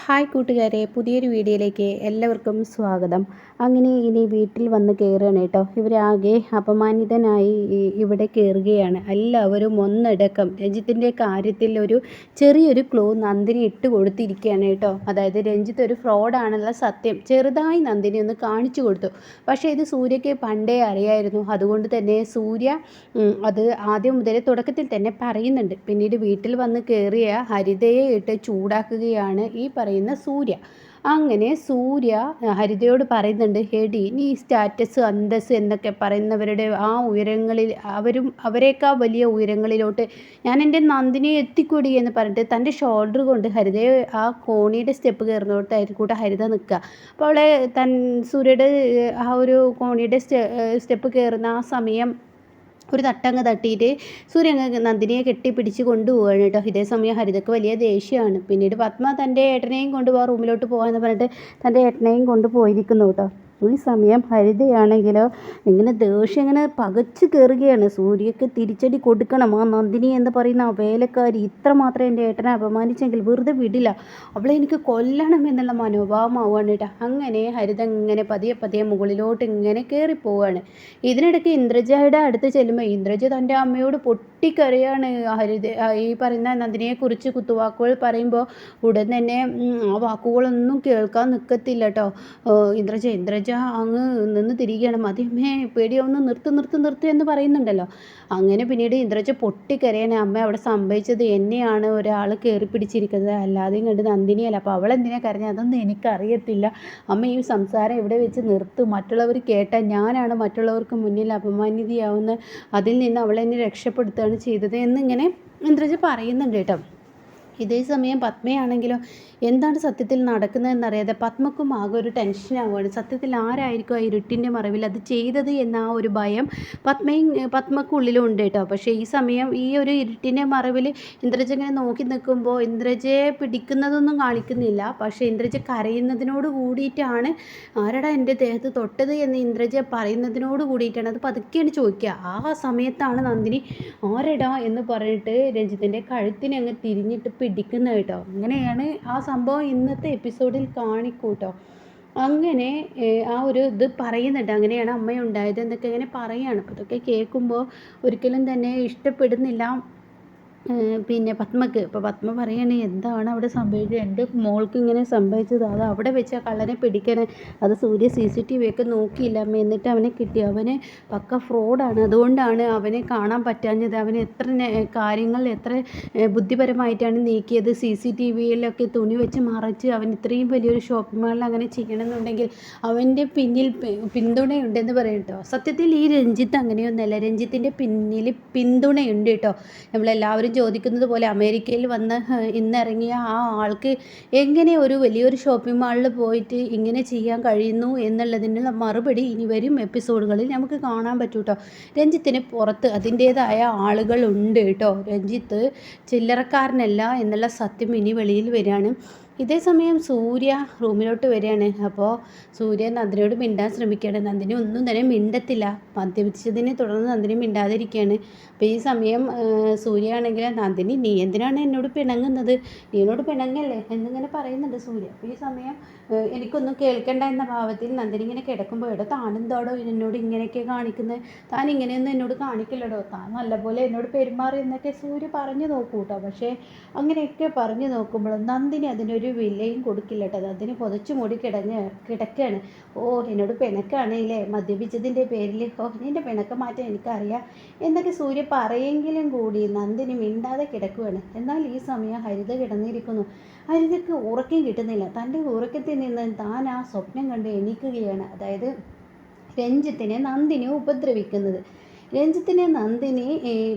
Hi കൂട്ടുകാരെ, പുതിയൊരു വീഡിയോയിലേക്ക് എല്ലാവർക്കും സ്വാഗതം. അങ്ങനെ ഇനി വീട്ടിൽ വന്ന് കയറുകയാണ് കേട്ടോ. ഇവരാകെ അപമാനിതനായി ഇവിടെ കയറുകയാണ്. എല്ലാവരും ഒന്നടക്കം രഞ്ജിത്തിൻ്റെ കാര്യത്തിൽ ഒരു ചെറിയൊരു ക്ലൂ നന്ദിനി ഇട്ട് കൊടുത്തിരിക്കുകയാണ് കേട്ടോ. അതായത് രഞ്ജിത്ത് ഒരു ഫ്രോഡാണെന്നുള്ള സത്യം ചെറുതായി നന്ദിനി ഒന്ന് കാണിച്ചു കൊടുത്തു. പക്ഷേ ഇത് സൂര്യയ്ക്ക് പണ്ടേ അറിയായിരുന്നു. അതുകൊണ്ട് തന്നെ സൂര്യ അത് ആദ്യം മുതൽ തുടക്കത്തിൽ തന്നെ പറയുന്നുണ്ട്. പിന്നീട് വീട്ടിൽ വന്ന് കയറിയ ഹരിതയെ ഇട്ട് ചൂടാക്കുകയാണ് ഈ പറയുന്ന സൂര്യ. അങ്ങനെ സൂര്യ ഹരിതയോട് പറയുന്നുണ്ട്, ഹെടി നീ സ്റ്റാറ്റസ് അന്തസ് എന്നൊക്കെ പറയുന്നവരുടെ ആ ഉയരങ്ങളിൽ അവരേക്കാൾ വലിയ ഉയരങ്ങളിലോട്ട് ഞാൻ എൻ്റെ നന്ദിനിയെ എത്തിക്കൂടി എന്ന് പറഞ്ഞിട്ട് തൻ്റെ ഷോൾഡർ കൊണ്ട് ഹരിതയെ ആ കോണിയുടെ സ്റ്റെപ്പ് കയറുന്നോട്ടായിരിക്കൂട്ട ഹരിത നിൽക്കുക. അപ്പോൾ അവളെ സൂര്യയുടെ ആ ഒരു കോണിയുടെ സ്റ്റെപ്പ് കയറുന്ന ആ സമയം ഒരു തട്ടങ്ങ് തട്ടിയിട്ട് സൂര്യ നന്ദിനിയെ കെട്ടിപ്പിടിച്ച് കൊണ്ടുപോവുകയാണ് കേട്ടോ. ഇതേ സമയം ഹരിതയ്ക്ക് വലിയ ദേഷ്യമാണ്. പിന്നീട് പത്മ തൻ്റെ ഏട്ടനെയും കൊണ്ടുപോകാൻ റൂമിലോട്ട് പോകാമെന്ന് പറഞ്ഞിട്ട് തൻ്റെ ഏട്ടനെയും കൊണ്ടുപോയിരിക്കുന്നു കേട്ടോ. ഈ സമയം ഹരിതയാണെങ്കിലോ ഇങ്ങനെ ദേഷ്യം ഇങ്ങനെ പകച്ച് കയറുകയാണ്. സൂര്യക്ക് തിരിച്ചടി കൊടുക്കണം. ആ നന്ദിനി എന്ന് പറയുന്ന ആ വേലക്കാരി ഇത്രമാത്രം എൻ്റെ ഏട്ടനെ അപമാനിച്ചെങ്കിൽ വെറുതെ വിടില്ല, അവളെ എനിക്ക് കൊല്ലണം എന്നുള്ള മനോഭാവമാവുകയാണ് കേട്ടോ. അങ്ങനെ ഹരിത ഇങ്ങനെ പതിയെ പതിയെ മുകളിലോട്ട് ഇങ്ങനെ കയറിപ്പോവുകയാണ്. ഇതിനിടയ്ക്ക് ഇന്ദ്രജയുടെ അടുത്ത് ചെല്ലുമ്പോൾ ഇന്ദ്രജ തൻ്റെ അമ്മയോട് പൊട്ടിക്കരയാണ്. ഈ പറയുന്ന നന്ദിനിയെക്കുറിച്ച് കുത്തുവാക്കുകൾ പറയുമ്പോൾ ഉടൻ തന്നെ ആ വാക്കുകളൊന്നും കേൾക്കാൻ നിൽക്കത്തില്ല കേട്ടോ. ഇന്ദ്രജ അങ്ങ് നിന്ന് തിരികെയാണ്. മതിയമ്മേ പേടിയാവുന്ന നിർത്ത് എന്ന് പറയുന്നുണ്ടല്ലോ. അങ്ങനെ പിന്നീട് ഇന്ദ്രജ പൊട്ടിക്കരയാണ്. അമ്മ അവിടെ സംഭവിച്ചത് എന്നെയാണ് ഒരാൾ കയറി പിടിച്ചിരിക്കുന്നത്, അല്ലാതെയും കണ്ട് നന്ദിനിയല്ല. അപ്പോൾ അവളെന്തിനാ കരഞ്ഞത് അതൊന്നും എനിക്കറിയത്തില്ല. അമ്മ ഈ സംസാരം ഇവിടെ വെച്ച് നിർത്തും, മറ്റുള്ളവർ കേട്ടാൽ ഞാനാണ് മറ്റുള്ളവർക്ക് മുന്നിൽ അപമാനിതയാവുന്ന, അതിൽ നിന്ന് അവളെന്നെ രക്ഷപ്പെടുത്തുകയാണ് ചെയ്തത് എന്നിങ്ങനെ ഇന്ദ്രജ പറയുന്നുണ്ട് കേട്ടോ. ഇതേ സമയം പത്മയാണെങ്കിലോ എന്താണ് സത്യത്തിൽ നടക്കുന്നതെന്നറിയാതെ പത്മക്കും ആകെ ഒരു ടെൻഷനാവുകയാണ്. സത്യത്തിൽ ആരായിരിക്കും ആ ഇരുട്ടിൻ്റെ മറവിൽ അത് ചെയ്തത് എന്ന ആ ഒരു ഭയം പത്മക്കുള്ളിലും ഉണ്ട് കേട്ടോ. പക്ഷേ ഈ സമയം ഈ ഒരു ഇരുട്ടിൻ്റെ മറവിൽ ഇന്ദ്രജ ഇങ്ങനെ നോക്കി നിൽക്കുമ്പോൾ ഇന്ദ്രജയെ പിടിക്കുന്നതൊന്നും കാണിക്കുന്നില്ല. പക്ഷേ ഇന്ദ്രജ കരയുന്നതിനോട് കൂടിയിട്ടാണ് ആരടാ എൻ്റെ ദേഹത്ത് തൊട്ടത് എന്ന് ഇന്ദ്രജ പറയുന്നതിനോട് കൂടിയിട്ടാണ് അത് പതുക്കെയാണ് ചോദിക്കുക. ആ സമയത്താണ് നന്ദിനി ആരടാ എന്ന് പറഞ്ഞിട്ട് രഞ്ജിത്തിൻ്റെ കഴുത്തിനെ അങ്ങ് തിരിഞ്ഞിട്ട് പിടിക്കുന്നത് കേട്ടോ. അങ്ങനെയാണ് ആ സംഭവം ഇന്നത്തെ എപ്പിസോഡിൽ കാണിക്കൂട്ടോ. അങ്ങനെ ആ ഒരു ഇത് പറയുന്നുണ്ട്, അങ്ങനെയാണ് അമ്മ ഉണ്ടായത് എന്നൊക്കെ ഇങ്ങനെ പറയുകയാണ്. അപ്പോൾ ഇതൊക്കെ കേൾക്കുമ്പോൾ ഒരിക്കലും തന്നെ ഇഷ്ടപ്പെടുന്നില്ല പിന്നെ പത്മക്ക്. ഇപ്പോൾ പത്മ പറയാണ് എന്താണ് അവിടെ സംഭവിച്ചത്, എൻ്റെ മോൾക്ക് ഇങ്ങനെ സംഭവിച്ചത്, അത് അവിടെ വെച്ച് ആ കള്ളനെ പിടിക്കണേ, അത് സൂര്യ CCTV ഒക്കെ നോക്കിയില്ല അമ്മ, എന്നിട്ട് അവനെ കിട്ടി, അവന് പക്ക ഫ്രോഡാണ്, അതുകൊണ്ടാണ് അവനെ കാണാൻ പറ്റാഞ്ഞത്, അവന് എത്ര കാര്യങ്ങൾ എത്ര ബുദ്ധിപരമായിട്ടാണ് നീക്കിയത്, CCTVയിലൊക്കെ തുണി വെച്ച് മറച്ച് അവൻ ഇത്രയും വലിയൊരു ഷോപ്പിംഗ് മാളിൽ അങ്ങനെ ചെയ്യണമെന്നുണ്ടെങ്കിൽ അവൻ്റെ പിന്നിൽ പിന്തുണയുണ്ടെന്ന് പറയും കേട്ടോ. സത്യത്തിൽ ഈ രഞ്ജിത്ത് അങ്ങനെയൊന്നുമല്ല, രഞ്ജിത്തിൻ്റെ പിന്നിൽ പിന്തുണയുണ്ട് കേട്ടോ. നമ്മളെല്ലാവരും ചോദിക്കുന്നത് പോലെ അമേരിക്കയിൽ വന്ന് ഇന്നിറങ്ങിയ ആ ആൾക്ക് എങ്ങനെ ഒരു വലിയൊരു ഷോപ്പിംഗ് മാളിൽ പോയിട്ട് ഇങ്ങനെ ചെയ്യാൻ കഴിയുന്നു എന്നുള്ളതിനുള്ള മറുപടി ഇനി വരും എപ്പിസോഡുകളിൽ നമുക്ക് കാണാൻ പറ്റും കേട്ടോ. രഞ്ജിത്തിന് പുറത്ത് അതിൻ്റേതായ ആളുകളുണ്ട് കേട്ടോ. രഞ്ജിത്ത് ചില്ലറക്കാരനല്ല എന്നുള്ള സത്യം ഇനി വെളിയിൽ വരികയാണ്. ഇതേ സമയം സൂര്യ റൂമിലോട്ട് വരികയാണ്. അപ്പോൾ സൂര്യ നന്ദിനിയോട് മിണ്ടാൻ ശ്രമിക്കുകയാണ്. നന്ദിനി ഒന്നും തന്നെ മിണ്ടത്തില്ല. മദ്യപിച്ചതിനെ തുടർന്ന് നന്ദിനി മിണ്ടാതിരിക്കുകയാണ്. അപ്പോൾ ഈ സമയം സൂര്യ ആണെങ്കിൽ നന്ദിനി നീ എന്തിനാണ് എന്നോട് പിണങ്ങുന്നത്, നീ എന്നോട് പിണങ്ങല്ലേ എന്നിങ്ങനെ പറയുന്നുണ്ട് സൂര്യ. അപ്പോൾ ഈ സമയം എനിക്കൊന്നും കേൾക്കണ്ട എന്ന ഭാവത്തിൽ നന്ദിനി ഇങ്ങനെ കിടക്കുമ്പോൾ എടോ താനെന്തോടോ എന്നോട് ഇങ്ങനെയൊക്കെ കാണിക്കുന്നത്, താൻ ഇങ്ങനെയൊന്നും എന്നോട് കാണിക്കില്ലടോ, താൻ നല്ലപോലെ എന്നോട് പെരുമാറി എന്നൊക്കെ സൂര്യ പറഞ്ഞു നോക്കൂ കേട്ടോ. പക്ഷേ അങ്ങനെയൊക്കെ പറഞ്ഞു നോക്കുമ്പോൾ നന്ദിനി അതിനൊരു വിലയും കൊടുക്കില്ല കേട്ടോ. നന്ദിനി പൊതച്ചു മൂടി കിടക്കുകയാണ്. ഓ എന്നോട് പിണക്കാണല്ലേ മദ്യപിച്ചതിൻ്റെ പേരിൽ, ഓ നിൻ്റെ പിണക്കം മാറ്റാൻ എനിക്കറിയാം എന്നൊക്കെ സൂര്യ പറയെങ്കിലും കൂടി നന്ദിനി മിണ്ടാതെ കിടക്കുകയാണ്. എന്നാൽ ഈ സമയം ഹരിത കിടന്നിരിക്കുന്നു. ഹരിതയ്ക്ക് ഉറക്കം കിട്ടുന്നില്ല. തൻ്റെ ഉറക്കത്തിൽ നിന്ന് താൻ ആ സ്വപ്നം കണ്ട് എണീക്കുകയാണ്. അതായത് രഞ്ജിത്തിനെ നന്ദിനി ഉപദ്രവിക്കുന്നത്. രഞ്ജിത്തിനെ നന്ദിനി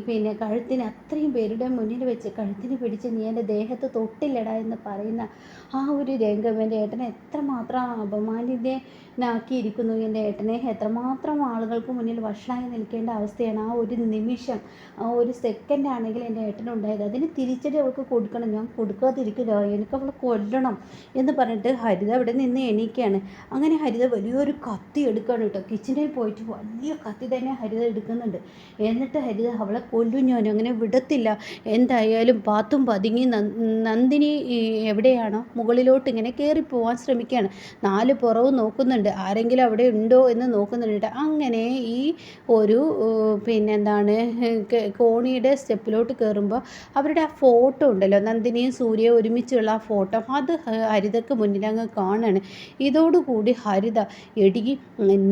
പിന്നെ കഴുത്തിന് അത്രയും പേരുടെ മുന്നിൽ വെച്ച് കഴുത്തിന് പിടിച്ച് നീ എൻ്റെ ദേഹത്ത് തൊട്ടില്ലടാ എന്ന് പറയുന്ന ആ ഒരു രംഗം എൻ്റെ ഏട്ടനെ എത്രമാത്രം അപമാനിതനാക്കിയിരിക്കുന്നു. എൻ്റെ ഏട്ടനെ എത്രമാത്രം ആളുകൾക്ക് മുന്നിൽ വഷളായി നിൽക്കേണ്ട അവസ്ഥയാണ് ആ ഒരു നിമിഷം, ആ ഒരു സെക്കൻഡ് ആണെങ്കിൽ എൻ്റെ ഏട്ടനുണ്ടായത്. അതിന് തിരിച്ചടി അവൾക്ക് കൊടുക്കണം, ഞാൻ കൊടുക്കാതിരിക്കില്ല, എനിക്ക് അവളെ കൊല്ലണം എന്ന് പറഞ്ഞിട്ട് ഹരിത അവിടെ നിന്ന് എണീക്കുകയാണ്. അങ്ങനെ ഹരിത വലിയൊരു കത്തി എടുക്കുകയാണ് കേട്ടോ. കിച്ചണിൽ പോയിട്ട് വലിയ കത്തി തന്നെ ഹരിത എടുക്കുന്നത് നോക്കുന്നുണ്ട്. എന്നിട്ട് ഹരിത അവളെ കൊല്ലും ഞാൻ, അങ്ങനെ വിടത്തില്ല, എന്തായാലും പാത്തും പതുങ്ങി നന്ദിനി എവിടെയാണോ മുകളിലോട്ട് ഇങ്ങനെ കയറിപ്പോവാൻ ശ്രമിക്കുകയാണ്. 4 പുറവും നോക്കുന്നുണ്ട്, ആരെങ്കിലും അവിടെ ഉണ്ടോ എന്ന് നോക്കുന്നുണ്ട്. അങ്ങനെ ഈ ഒരു പിന്നെന്താണ് കോണിയുടെ സ്റ്റെപ്പിലോട്ട് കയറുമ്പോൾ അവരുടെ ആ ഫോട്ടോ ഉണ്ടല്ലോ, നന്ദിനിയും സൂര്യയും ഒരുമിച്ചുള്ള ആ ഫോട്ടോ, അത് ഹരിതയ്ക്ക് മുന്നിൽ അങ്ങ് കാണാണ്. ഇതോടുകൂടി ഹരിത, എടി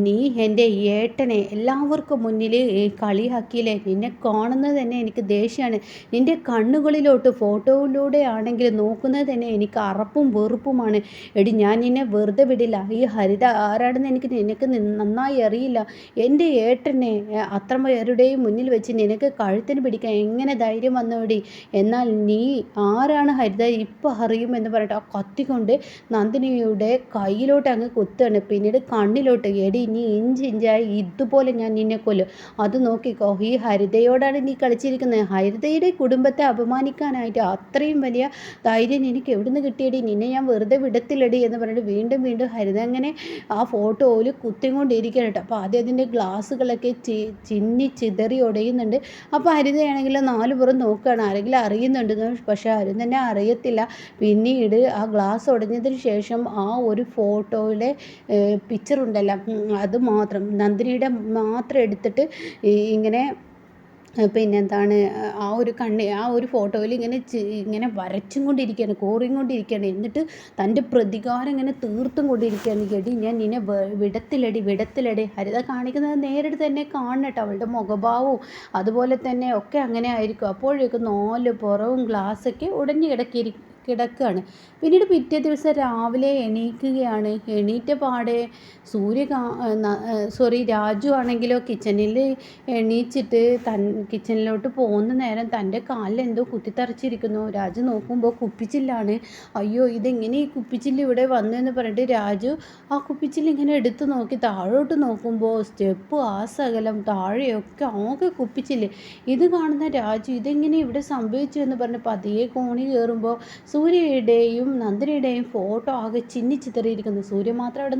നീ എൻ്റെ ഏട്ടനെ എല്ലാവർക്കും മുന്നിൽ കളിയാക്കിയില്ലേ, നിന്നെ കാണുന്നത് തന്നെ എനിക്ക് ദേഷ്യമാണ്, നിൻ്റെ കണ്ണുകളിലോട്ട് ഫോട്ടോയിലൂടെ ആണെങ്കിൽ നോക്കുന്നത് തന്നെ എനിക്ക് അറപ്പും വെറുപ്പുമാണ്. എടി ഞാൻ നിന്നെ വെറുതെ വിടില്ല, ഈ ഹരിത ആരാണെന്ന് നിനക്ക് നന്നായി അറിയില്ല. എൻ്റെ ഏട്ടനെ അത്ര പേരുടെയും മുന്നിൽ വെച്ച് നിനക്ക് കഴുത്തിന് പിടിക്കാൻ എങ്ങനെ ധൈര്യം വന്നോടി, എന്നാൽ നീ ആരാണ് ഹരിത ഇപ്പോൾ അറിയുമെന്ന് പറഞ്ഞിട്ട് ആ കത്തിക്കൊണ്ട് നന്ദിനിയുടെ കയ്യിലോട്ട് അങ്ങ് കുത്താണ്. പിന്നീട് കണ്ണിലോട്ട്, എടി നീ ഇഞ്ചിഞ്ചായി ഇതുപോലെ ഞാൻ നിന്നെ കൊല്ലും, അത് നോക്കിക്കോ, ഈ ഹരിതയോടാണ് നീ കളിച്ചിരിക്കുന്നത്, ഹരിതയുടെ കുടുംബത്തെ അപമാനിക്കാനായിട്ട് അത്രയും വലിയ ധൈര്യം എനിക്ക് എവിടുന്ന് കിട്ടിയടി, നിന്നെ ഞാൻ വെറുതെ വിടത്തില്ലടി എന്ന് പറഞ്ഞിട്ട് വീണ്ടും വീണ്ടും ഹരിത അങ്ങനെ ആ ഫോട്ടോയിൽ കുത്തിക്കൊണ്ടിരിക്കുകയാണ് കേട്ടോ. അപ്പോൾ ആദ്യം അതിൻ്റെ ഗ്ലാസ്സുകളൊക്കെ ചിന്നി ചിതറി ഉടയുന്നുണ്ട്. അപ്പോൾ ഹരിതയാണെങ്കിൽ 4 പുറം നോക്കുകയാണ്, ആരെങ്കിലും അറിയുന്നുണ്ടെന്ന്. പക്ഷേ ആരും തന്നെ അറിയത്തില്ല. പിന്നീട് ആ ഗ്ലാസ് ഉടഞ്ഞതിന് ശേഷം ആ ഒരു ഫോട്ടോയിലെ പിക്ചർ ഉണ്ടല്ലോ, അത് മാത്രം നന്ദിനിയുടെ മാത്രം എടുത്തിട്ട് ഇങ്ങനെ പിന്നെന്താണ് ആ ഒരു ഫോട്ടോയിൽ ഇങ്ങനെ വരച്ചും കൊണ്ടിരിക്കുകയാണ്, കോറിയും കൊണ്ടിരിക്കുകയാണ്. എന്നിട്ട് തൻ്റെ പ്രതികാരം ഇങ്ങനെ തീർത്തും കൊണ്ടിരിക്കുകയാണ്. എടി ഞാൻ നിന്നെ വിടത്തിലടി. ഹരിത കാണിക്കുന്നത് നേരിട്ട് തന്നെ കാണട്ടോ, അവളുടെ മുഖഭാവവും അതുപോലെ തന്നെ ഒക്കെ അങ്ങനെ ആയിരിക്കും. അപ്പോഴേക്കും 4 പുറവും ഗ്ലാസ്സൊക്കെ ഉടഞ്ഞു കിടക്കുകയാണ്. പിന്നീട് പിറ്റേ ദിവസം രാവിലെ എണീക്കുകയാണ്. എണീറ്റ പാടെ രാജു ആണെങ്കിലോ കിച്ചണിൽ എണീച്ചിട്ട് കിച്ചണിലോട്ട് പോകുന്ന നേരം തൻ്റെ കാലിൽ എന്തോ കുത്തിത്തറച്ചിരിക്കുന്നു. രാജു നോക്കുമ്പോൾ കുപ്പിച്ചില്ലാണ്. അയ്യോ, ഇതെങ്ങനെ ഈ കുപ്പിച്ചില്ല് ഇവിടെ വന്നു എന്ന് പറഞ്ഞിട്ട് രാജു ആ കുപ്പിച്ചില്ല് ഇങ്ങനെ എടുത്തു നോക്കി താഴോട്ട് നോക്കുമ്പോൾ സ്റ്റെപ്പ് ആ സകലം താഴെയൊക്കെ ആകെ കുപ്പിച്ചില്ല്. ഇത് കാണുന്ന രാജു ഇതെങ്ങനെ ഇവിടെ സംഭവിച്ചു എന്ന് പറഞ്ഞ് പതിയെ കോണി കയറുമ്പോൾ സൂര്യയുടെയും നന്ദിനിയുടെയും ഫോട്ടോ ആകെ ചിന്നിച്ചിതറിയിരിക്കുന്നു. സൂര്യ മാത്രം അവിടെ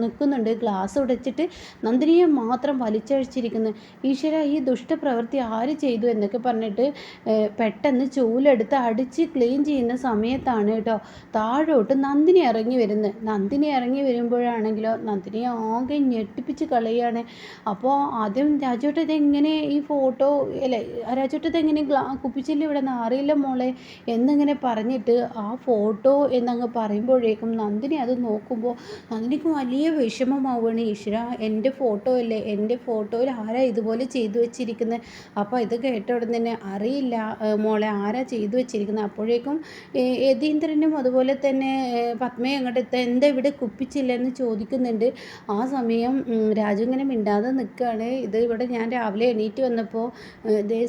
നിൽക്കുന്നുണ്ട്, ഗ്ലാസ് ഉടച്ചിട്ട് നന്ദിനിയെ മാത്രം വലിച്ചഴിച്ചിരിക്കുന്നു. ഈശ്വര, ഈ ദുഷ്ടപ്രവൃത്തി ആര് ചെയ്തു എന്നൊക്കെ പറഞ്ഞിട്ട് പെട്ടെന്ന് ചൂലെടുത്ത് അടിച്ച് ക്ലീൻ ചെയ്യുന്ന സമയത്താണ് കേട്ടോ താഴോട്ട് നന്ദിനി ഇറങ്ങി വരുന്നത്. നന്ദിനി ഇറങ്ങി വരുമ്പോഴാണെങ്കിലോ നന്ദിനിയെ ആകെ ഞെട്ടിപ്പിച്ച് കളയാണ്. അപ്പോൾ ആദ്യം രാജുവേട്ട ഇതെങ്ങനെ ഈ ഫോട്ടോ അല്ലേ, രാജുവേട്ട ഇതെങ്ങനെ കുപ്പിച്ചില്ല ഇവിടെ നിന്ന് അറിയില്ല മോളെ എന്നിങ്ങനെ പറഞ്ഞിട്ട് ആ ഫോട്ടോ എന്നങ്ങ് പറയുമ്പോഴേക്കും നന്ദിനി അത് നോക്കുമ്പോൾ നന്ദിനിക്ക് വലിയ വിഷമമാവുകയാണ്. ഈശ്വര, എൻ്റെ ഫോട്ടോ അല്ലേ, എൻ്റെ ഫോട്ടോയിൽ ആരാ ഇതുപോലെ ചെയ്തു വെച്ചിരിക്കുന്നത്. അപ്പോൾ ഇത് കേട്ട ഉടൻ തന്നെ അറിയില്ല മോളെ ആരാ ചെയ്തു വെച്ചിരിക്കുന്നത്. അപ്പോഴേക്കും യതീന്ദ്രനും അതുപോലെ തന്നെ പത്മയും അങ്ങോട്ട് എന്താ ഇവിടെ കുപ്പിച്ചില്ലെന്ന് ചോദിക്കുന്നുണ്ട്. ആ സമയം രാജു ഇങ്ങനെ മിണ്ടാതെ നിൽക്കുകയാണ്. ഇത് ഇവിടെ ഞാൻ രാവിലെ എണീറ്റ് വന്നപ്പോൾ ഇതേ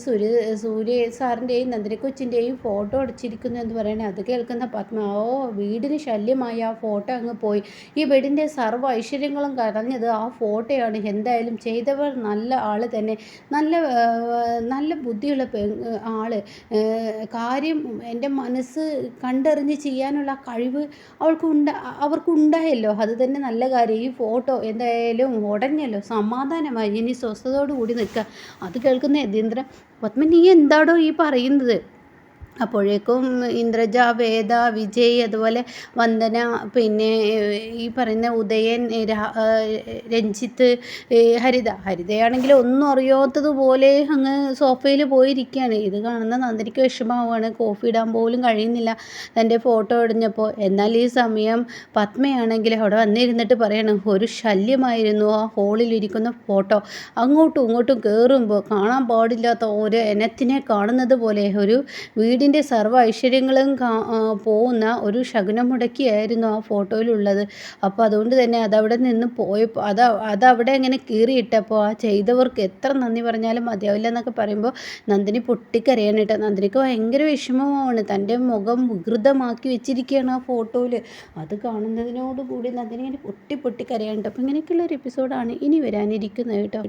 സൂര്യ സാറിൻ്റെയും നന്ദിനി കൊച്ചിൻ്റെയും ഫോട്ടോ അടിച്ചിരിക്കുന്നു എന്ന് പറയണേ. അത് കേൾക്കുന്ന പത്മ, വീടിന് ശല്യമായി ആ ഫോട്ടോ അങ്ങ് പോയി, ഈ വീടിൻ്റെ സർവ്വ ഐശ്വര്യങ്ങളും കളഞ്ഞത് ആ ഫോട്ടോയാണ്. എന്തായാലും ചെയ്തവർ നല്ല ആൾ തന്നെ, നല്ല ബുദ്ധിയുള്ള ആള്. കാര്യം എൻ്റെ മനസ്സ് കണ്ടറിഞ്ഞ് ചെയ്യാനുള്ള കഴിവ് അവർക്കുണ്ടായല്ലോ, അത് തന്നെ നല്ല കാര്യം. ഈ ഫോട്ടോ എന്തായാലും ഉടഞ്ഞല്ലോ, സമാധാനമായി, ഇനി സ്വസ്ഥതയോടുകൂടി നിൽക്കുക. അത് കേൾക്കുന്ന യതീന്ദ്രൻ, പത്മ നീ എന്താടോ ഈ പറയുന്നത്? അപ്പോഴേക്കും ഇന്ദ്രജ, വേദ, വിജയ്, അതുപോലെ വന്ദന, പിന്നെ ഈ പറയുന്ന ഉദയൻ, രഞ്ജിത്ത്, ഹരിതയാണെങ്കിൽ ഒന്നും അറിയാത്തതുപോലെ അങ്ങ് സോഫയിൽ പോയിരിക്കുകയാണ്. ഇത് കാണുന്ന നന്ദിനിക്ക് വിഷമമാവുകയാണ്. കോഫി ഇടാൻ പോലും കഴിയുന്നില്ല തൻ്റെ ഫോട്ടോ ഇടിഞ്ഞപ്പോൾ. എന്നാൽ ഈ സമയം പത്മയാണെങ്കിൽ അവിടെ വന്നിരുന്നിട്ട് പറയണം, ഒരു ശല്യമായിരുന്നു ആ ഹോളിലിരിക്കുന്ന ഫോട്ടോ. അങ്ങോട്ടും ഇങ്ങോട്ടും കയറുമ്പോൾ കാണാൻ പാടില്ലാത്ത ഒരു ഇനത്തിനെ കാണുന്നത് പോലെ ഒരു വീടിൻ്റെ സർവ്വ ഐശ്വര്യങ്ങളും പോകുന്ന ഒരു ശകുനം മുടക്കിയായിരുന്നു ആ ഫോട്ടോയിലുള്ളത്. അപ്പോൾ അതുകൊണ്ട് തന്നെ അതവിടെ നിന്ന് പോയപ്പോൾ അതവിടെ ഇങ്ങനെ കീറിയിട്ടപ്പോൾ ആ ചെയ്തവർക്ക് എത്ര നന്ദി പറഞ്ഞാലും മതിയാവില്ല എന്നൊക്കെ പറയുമ്പോൾ നന്ദിനി പൊട്ടിക്കരയാണ് കേട്ടോ. നന്ദിനിക്ക് ഭയങ്കര വിഷമമാണ്, തൻ്റെ മുഖം വികൃതമാക്കി വെച്ചിരിക്കുകയാണ് ആ ഫോട്ടോയിൽ. അത് കാണുന്നതിനോടുകൂടി നന്ദിനി ഇങ്ങനെ പൊട്ടിക്കരയാണ് കേട്ടോ. അപ്പോൾ ഇങ്ങനെയൊക്കെയുള്ള ഒരു എപ്പിസോഡാണ് ഇനി വരാനിരിക്കുന്നത് കേട്ടോ.